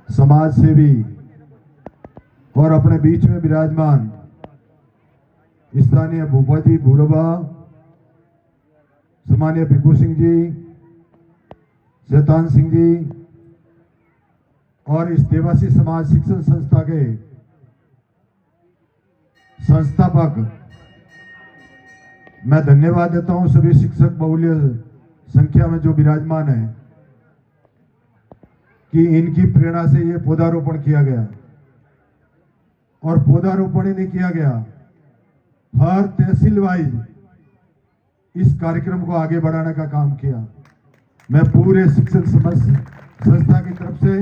समाज सेवी और अपने बीच में विराजमान स्थानीय भूपा जी भूरबा, सम्मानीय भिक्खू सिंह जी, शैतान सिंह जी और इस देवासी समाज शिक्षण संस्था के संस्थापक, मैं धन्यवाद देता हूं सभी शिक्षक बहुल्य संख्या में जो विराजमान है कि इनकी प्रेरणा से ये पौधारोपण किया गया। और पौधारोपण ही नहीं किया गया, हर तहसील वाइज इस कार्यक्रम को आगे बढ़ाने का काम किया। मैं पूरे शिक्षण संस्था की तरफ से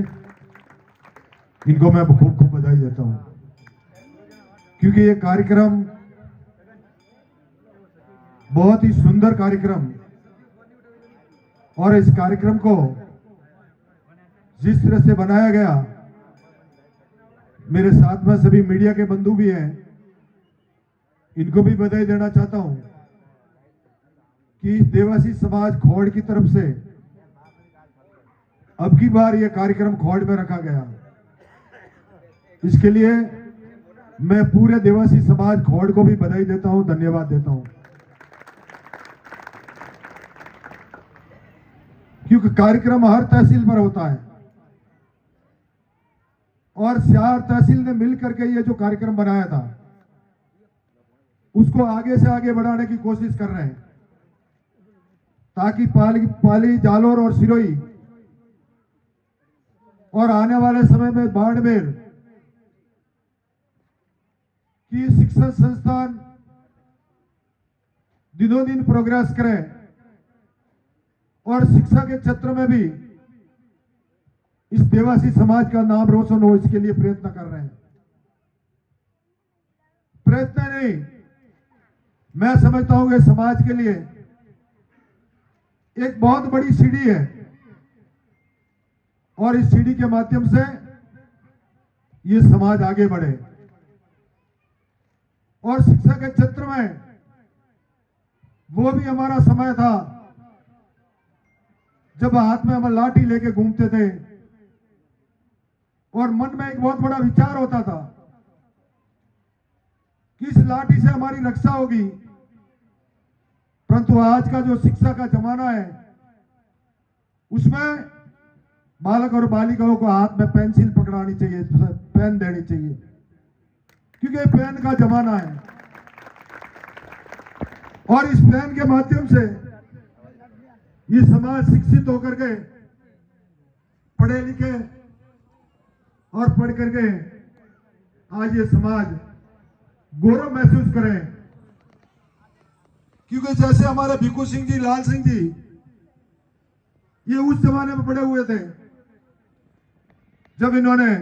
इनको मैं खूब खूब बधाई देता हूं, क्योंकि ये कार्यक्रम बहुत ही सुंदर कार्यक्रम, और इस कार्यक्रम को जिस तरह से बनाया गया, मेरे साथ में सभी मीडिया के बंधु भी हैं, इनको भी बधाई देना चाहता हूं कि इस देवासी समाज खोड़ की तरफ से अब की बार यह कार्यक्रम खोड़ में रखा गया। इसके लिए मैं पूरे देवासी समाज खोड़ को भी बधाई देता हूं, धन्यवाद देता हूं, क्योंकि कार्यक्रम हर तहसील पर होता है और 4 तहसील ने मिलकर के ये जो कार्यक्रम बनाया था उसको आगे से आगे बढ़ाने की कोशिश कर रहे हैं, ताकि पाली, जालोर और सिरोही और आने वाले समय में बाड़मेर की शिक्षण संस्थान दिनों दिन प्रोग्रेस करें और शिक्षा के क्षेत्र में भी इस देवासी समाज का नाम रोशन हो, इसके लिए प्रयत्न कर रहे हैं। प्रयत्न नहीं, मैं समझता हूं कि समाज के लिए एक बहुत बड़ी सीढ़ी है और इस सीढ़ी के माध्यम से ये समाज आगे बढ़े। और शिक्षा के क्षेत्र में वो भी हमारा समय था जब हाथ में हम लाठी लेके घूमते थे और मन में एक बहुत बड़ा विचार होता था कि इस लाठी से हमारी रक्षा होगी, परंतु आज का जो शिक्षा का जमाना है उसमें बालक और बालिकाओं को हाथ में पेंसिल पकड़ानी चाहिए, पेन देनी चाहिए, क्योंकि पेन का जमाना है। और इस पेन के माध्यम से ये समाज शिक्षित होकर के, पढ़े लिखे और पढ़ करके आज ये समाज गौरव महसूस करे, क्योंकि जैसे हमारे भिक्खू सिंह जी, लाल सिंह जी, ये उस जमाने में पड़े हुए थे जब इन्होंने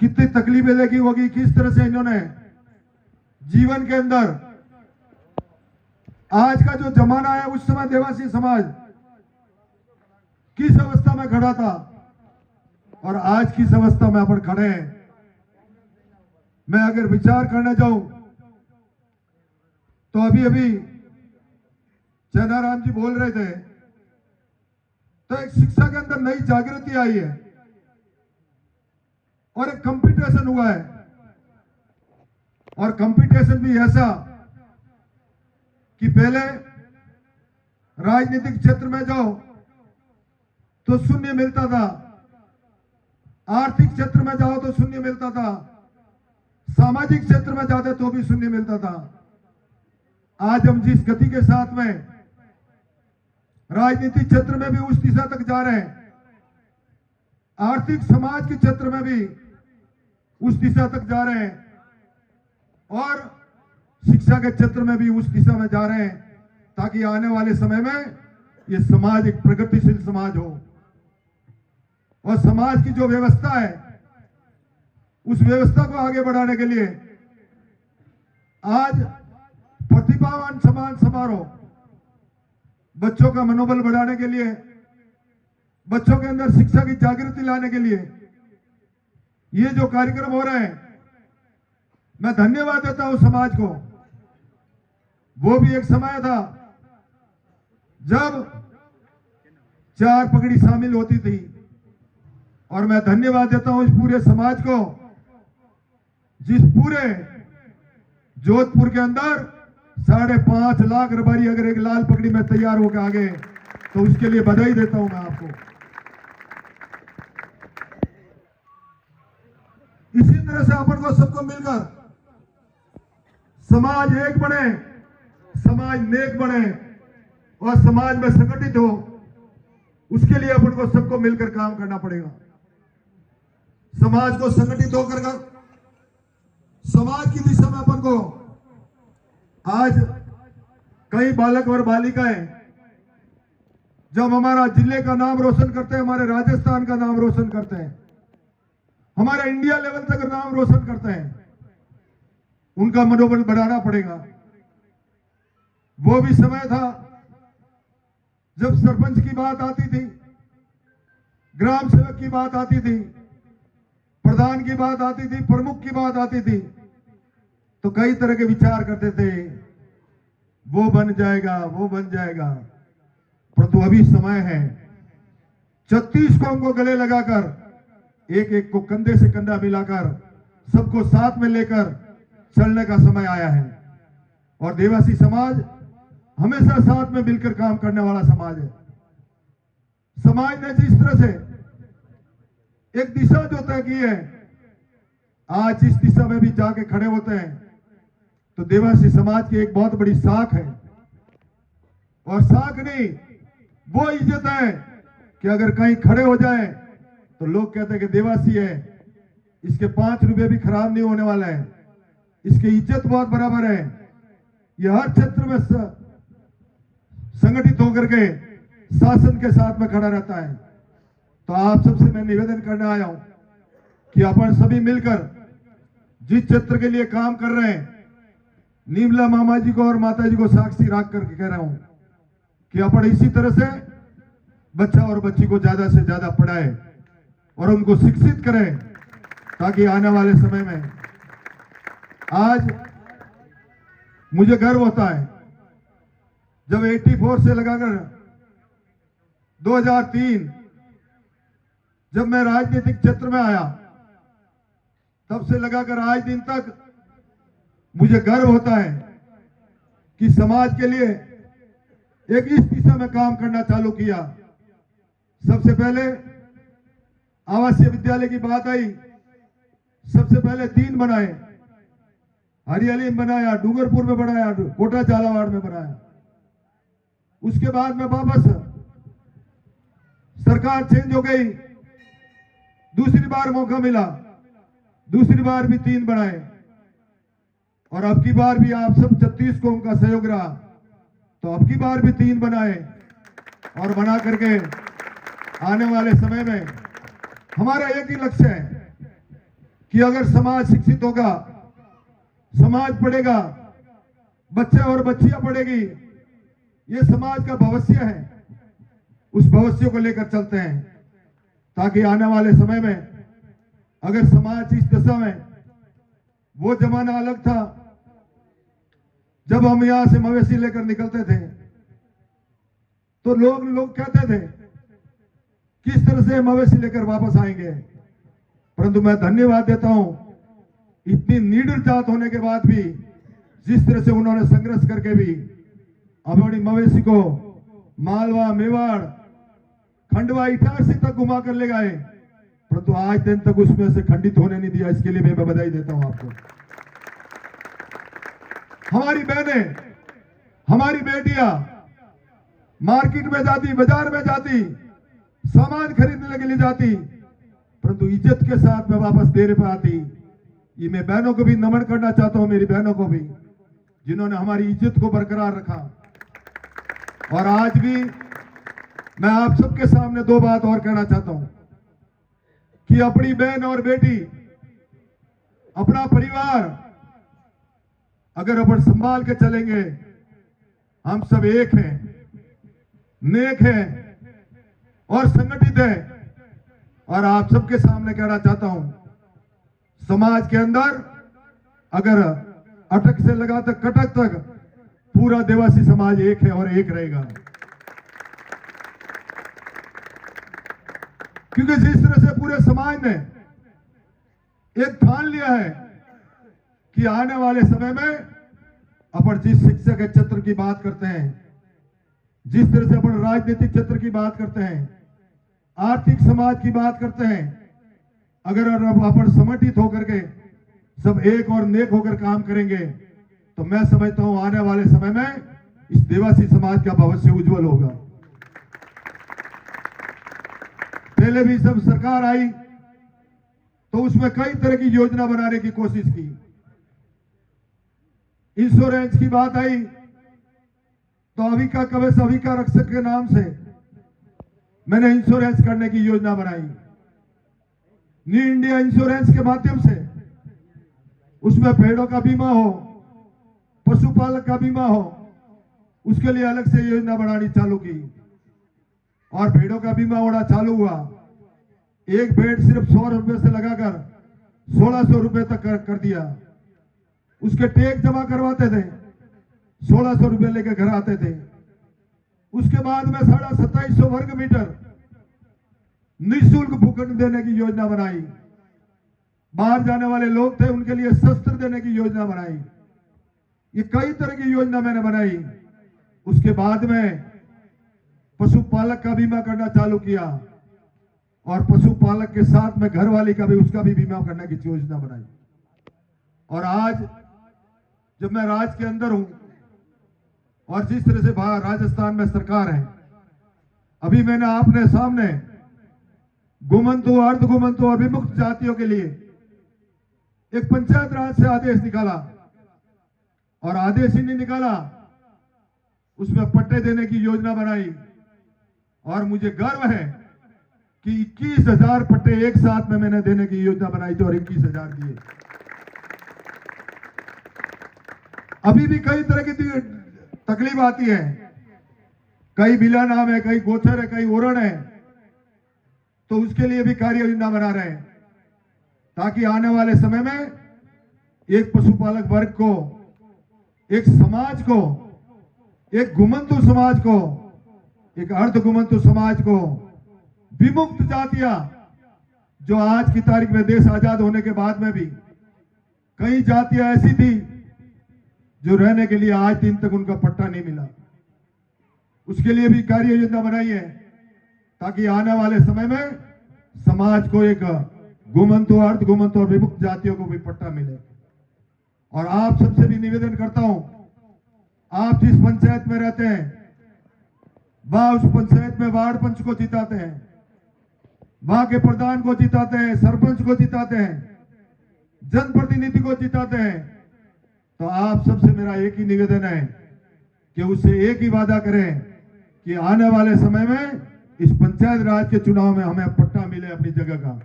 कितनी तकलीफें देखी होगी, किस तरह से इन्होंने जीवन के अंदर, आज का जो जमाना है उस समय देवासी समाज किस अवस्था में खड़ा था और आज किस अवस्था में अपन खड़े हैं। मैं अगर विचार करने जाऊं तो अभी चैनाराम जी बोल रहे थे, तो एक शिक्षा के अंदर नई जागृति आई है और एक कंपटीशन हुआ है, और कंपटीशन भी ऐसा कि पहले राजनीतिक क्षेत्र में जाओ तो शून्य मिलता था, आर्थिक क्षेत्र में जाओ तो शून्य मिलता था, सामाजिक क्षेत्र में जाते तो भी शून्य मिलता था। आज हम जिस गति के साथ में राजनीतिक क्षेत्र में भी उस दिशा तक जा रहे हैं, आर्थिक समाज के क्षेत्र में भी उस दिशा तक जा रहे हैं, और शिक्षा के क्षेत्र में भी उस दिशा में जा रहे हैं, ताकि आने वाले समय में ये समाज एक प्रगतिशील समाज हो। और समाज की जो व्यवस्था है उस व्यवस्था को आगे बढ़ाने के लिए आज प्रतिभावान सम्मान समारोह, बच्चों का मनोबल बढ़ाने के लिए, बच्चों के अंदर शिक्षा की जागृति लाने के लिए ये जो कार्यक्रम हो रहे हैं, मैं धन्यवाद देता हूं समाज को। वो भी एक समय था जब 4 पगड़ी शामिल होती थी, और मैं धन्यवाद देता हूं इस पूरे समाज को, जिस पूरे जोधपुर के अंदर 5.5 लाख रबारी अगर एक लाल पगड़ी में तैयार होकर आ गए तो उसके लिए बधाई देता हूं मैं आपको। इसी तरह से अपन को सबको मिलकर समाज एक बने, समाज नेक बने और समाज में संगठित हो, उसके लिए अपन को सबको मिलकर काम करना पड़ेगा। समाज को संगठित होकर समाज की दिशा में अपन को आज कई बालक और बालिकाएं जब हमारा जिले का नाम रोशन करते हैं, हमारे राजस्थान का नाम रोशन करते हैं, हमारा इंडिया लेवल तक नाम रोशन करते हैं, उनका मनोबल बढ़ाना पड़ेगा। वो भी समय था जब सरपंच की बात आती थी, ग्राम सेवक की बात आती थी, प्रधान की बात आती थी, प्रमुख की बात आती थी, तो कई तरह के विचार करते थे, वो बन जाएगा, वो बन जाएगा। परंतु अभी समय है 36 कौम को गले लगाकर, एक एक को कंधे से कंधा मिलाकर, सबको साथ में लेकर चलने का समय आया है। और देवासी समाज हमेशा साथ में मिलकर काम करने वाला समाज है। समाज ने जिस तरह से एक दिशा जो तय की है, आज इस दिशा में भी जाके खड़े होते हैं तो देवासी समाज की एक बहुत बड़ी साख है। और साख नहीं, वो इज्जत है कि अगर कहीं खड़े हो जाए तो लोग कहते हैं कि देवासी है, इसके 5 रुपए भी खराब नहीं होने वाला है, इसकी इज्जत बहुत बराबर है, ये हर क्षेत्र में संगठित होकर के शासन के साथ में खड़ा रहता है। तो आप सबसे मैं निवेदन करने आया हूं कि अपन सभी मिलकर जिस क्षेत्र के लिए काम कर रहे हैं, नीमला मामा जी को और माता जी को साक्षी रख करके कह रहा हूं कि अपन इसी तरह से बच्चा और बच्ची को ज्यादा से ज्यादा पढ़ाए और उनको शिक्षित करें, ताकि आने वाले समय में, आज मुझे गर्व होता है जब 84 से लगाकर 2003 जब मैं राजनीतिक क्षेत्र में आया, तब से लगाकर आज दिन तक मुझे गर्व होता है कि समाज के लिए एक इस दिशा में काम करना चालू किया। सबसे पहले आवासीय विद्यालय की बात आई, सबसे पहले 3 बनाए, हरियाली में बनाया, डूंगरपुर में बनाया, कोटा झालावाड़ में बनाया। उसके बाद में वापस सरकार चेंज हो गई, दूसरी बार मौका मिला, दूसरी बार भी 3 बनाए, और अब की बार भी आप सब 36 कौम का सहयोग रहा तो अब की बार भी 3 बनाए। और बना करके आने वाले समय में हमारा एक ही लक्ष्य है कि अगर समाज शिक्षित होगा, समाज पढ़ेगा, बच्चे और बच्चियां पढ़ेगी, ये समाज का भविष्य है, उस भविष्य को लेकर चलते हैं, ताकि आने वाले समय में अगर समाज इस दशा में, वो जमाना अलग था जब हम यहां से मवेशी लेकर निकलते थे तो लोग कहते थे किस तरह से मवेशी लेकर वापस आएंगे। परंतु मैं धन्यवाद देता हूं, इतनी निडर जात होने के बाद भी जिस तरह से उन्होंने संघर्ष करके भी अपनी मवेशी को मालवा, मेवाड़, खंडवा, इटारसी तक घुमा कर ले गए, परंतु आज दिन तक उसमें से खंडित होने नहीं दिया। इसके लिए मैं बधाई देता हूं आपको। हमारी बहनें, हमारी बेटियां मार्केट में जाती, बाजार में जाती, सामान खरीदने के लिए जाती, परंतु इज्जत के साथ में वापस देर पे आती। ये मैं बहनों को भी नमन करना चाहता हूं, मेरी बहनों को भी, जिन्होंने हमारी इज्जत को बरकरार रखा। और आज भी मैं आप सबके सामने 2 बात और कहना चाहता हूं कि अपनी बहन और बेटी, अपना परिवार अगर अपन संभाल के चलेंगे, हम सब एक हैं, नेक हैं और संगठित हैं। और आप सबके सामने कहना चाहता हूं, समाज के अंदर अगर अटक से लगा तक कटक तक पूरा देवासी समाज एक है और एक रहेगा। क्योंकि जिस तरह से पूरे समाज ने एक ठान लिया है कि आने वाले समय में अपन जिस शिक्षा के क्षेत्र की बात करते हैं, जिस तरह से अपन राजनीतिक क्षेत्र की बात करते हैं, आर्थिक समाज की बात करते हैं, अगर अपन संगठित होकर के सब एक और नेक होकर काम करेंगे तो मैं समझता हूं आने वाले समय में इस देवासी समाज का भविष्य उज्जवल होगा। पहले भी सब सरकार आई तो उसमें कई तरह की योजना बनाने की कोशिश की। इंश्योरेंस की बात आई तो अविका कवच अविका रक्षक के नाम से मैंने इंश्योरेंस करने की योजना बनाई। न्यू इंडिया इंश्योरेंस के माध्यम से उसमें भेड़ों का बीमा हो, पशुपालक का बीमा हो, उसके लिए अलग से योजना बनानी चालू की और भेड़ों का बीमा होना चालू हुआ। एक भेड़ सिर्फ 100 रुपए से लगाकर 1600 रुपए तक कर दिया। उसके टैग जमा करवाते थे, 1600 रुपए लेकर घर आते थे। उसके बाद में 2750 वर्ग मीटर निःशुल्क भूखंड देने की योजना बनाई। बाहर जाने वाले लोग थे उनके लिए शस्त्र देने की योजना बनाई। ये कई तरह की योजना मैंने बनाई। उसके बाद में पशुपालक का बीमा करना चालू किया और पशुपालक के साथ में घरवाली का भी उसका भी बीमा करने की योजना बनाई। और आज जब मैं राज्य के अंदर हूं और जिस तरह से राजस्थान में सरकार है, अभी मैंने आपने सामने घुमंतु अर्ध घुमंतु और विमुक्त जातियों के लिए एक पंचायत राज से आदेश निकाला और आदेश ही नहीं निकाला, उसमें पट्टे देने की योजना बनाई। और मुझे गर्व है कि 21,000 पट्टे एक साथ में मैंने देने की योजना बनाई थी और 21,000 दिए। अभी भी कई तरह की तकलीफ आती है, कई बिला नाम है, कई गोचर है, कई ओरण है, तो उसके लिए भी कार्य योजना बना रहे हैं ताकि आने वाले समय में एक पशुपालक वर्ग को, एक समाज को, एक घुमंतु समाज को, एक अर्ध घुमंतु समाज को, विमुक्त जातियां जो आज की तारीख में देश आजाद होने के बाद में भी कई जातियां ऐसी थी जो रहने के लिए आज दिन तक उनका पट्टा नहीं मिला, उसके लिए भी कार्य योजना बनाई है ताकि आने वाले समय में समाज को एक घुमंतु अर्ध घुमंतु और विमुक्त जातियों को भी पट्टा मिले। और आप सबसे भी निवेदन करता हूं, आप जिस पंचायत में रहते हैं वहां उस पंचायत में वार्ड पंच को जिताते हैं, वहां के प्रधान को जिताते हैं, सरपंच को जिताते हैं, जनप्रतिनिधि को जिताते हैं, तो आप सबसे मेरा एक ही निवेदन है कि उससे एक ही वादा करें कि आने वाले समय में इस पंचायत राज के चुनाव में हमें पट्टा मिले अपनी जगह का।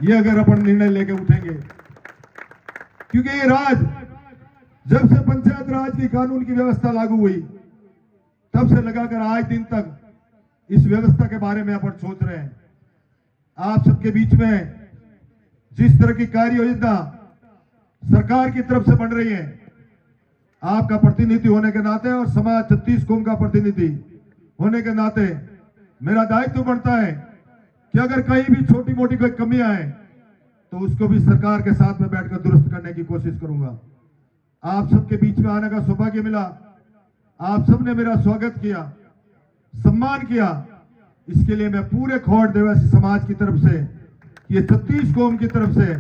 ये अगर अपन निर्णय लेके उठेंगे, क्योंकि ये राज जब से पंचायत राज की कानून की व्यवस्था लागू हुई तब से लगाकर आज दिन तक इस व्यवस्था के बारे में अपन सोच रहे हैं। आप सबके बीच में जिस तरह की कार्य योजना सरकार की तरफ से बन रही है, आपका प्रतिनिधि होने के नाते और समाज 36 कौम का प्रतिनिधि होने के नाते मेरा दायित्व बनता है कि अगर कहीं भी छोटी मोटी कोई कमी आए तो उसको भी सरकार के साथ में बैठकर दुरुस्त करने की कोशिश करूंगा। आप सबके बीच में आने का सौभाग्य मिला, आप सबने मेरा स्वागत किया, सम्मान किया, इसके लिए मैं पूरे खोड़ देवासी समाज की तरफ से, ये 36 कौम की तरफ से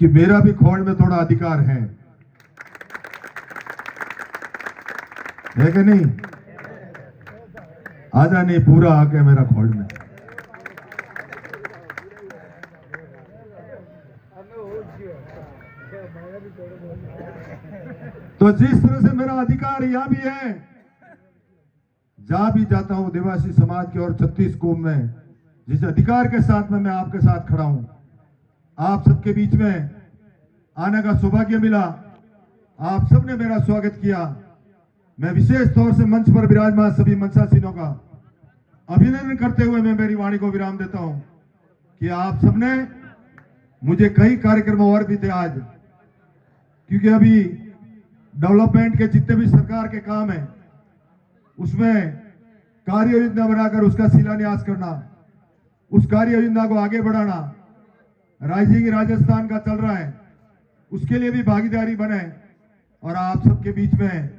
कि मेरा भी खोड़ में थोड़ा अधिकार है कि नहीं? आधा नहीं पूरा आके मेरा खोड़ में। तो जिस तरह से मेरा अधिकार यहां भी है, जहां भी जाता हूं देवासी समाज के और 36 कौम में जिस अधिकार के साथ में मैं आपके साथ खड़ा हूं, आप सबके बीच में आने का सौभाग्य मिला, आप सबने मेरा स्वागत किया। मैं विशेष तौर से मंच पर विराजमान सभी मंचासीनों का अभिनंदन करते हुए मैं मेरी वाणी को विराम देता हूं कि आप सबने मुझे कई कार्यक्रम और भी थे आज, क्योंकि अभी डेवलपमेंट के जितने भी सरकार के काम हैं उसमें कार्य योजना बनाकर उसका शिलान्यास करना, उस कार्य योजना को आगे बढ़ाना, राइजिंग राजस्थान का चल रहा है, उसके लिए भी भागीदारी बने। और आप सबके बीच में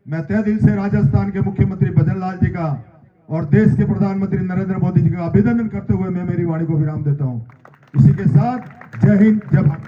मैं तहे दिल से राजस्थान के मुख्यमंत्री भजन लाल जी का और देश के प्रधानमंत्री नरेंद्र मोदी जी का अभिनंदन करते हुए मैं मेरी वाणी को विराम देता हूं। इसी के साथ जय हिंद, जय भारत।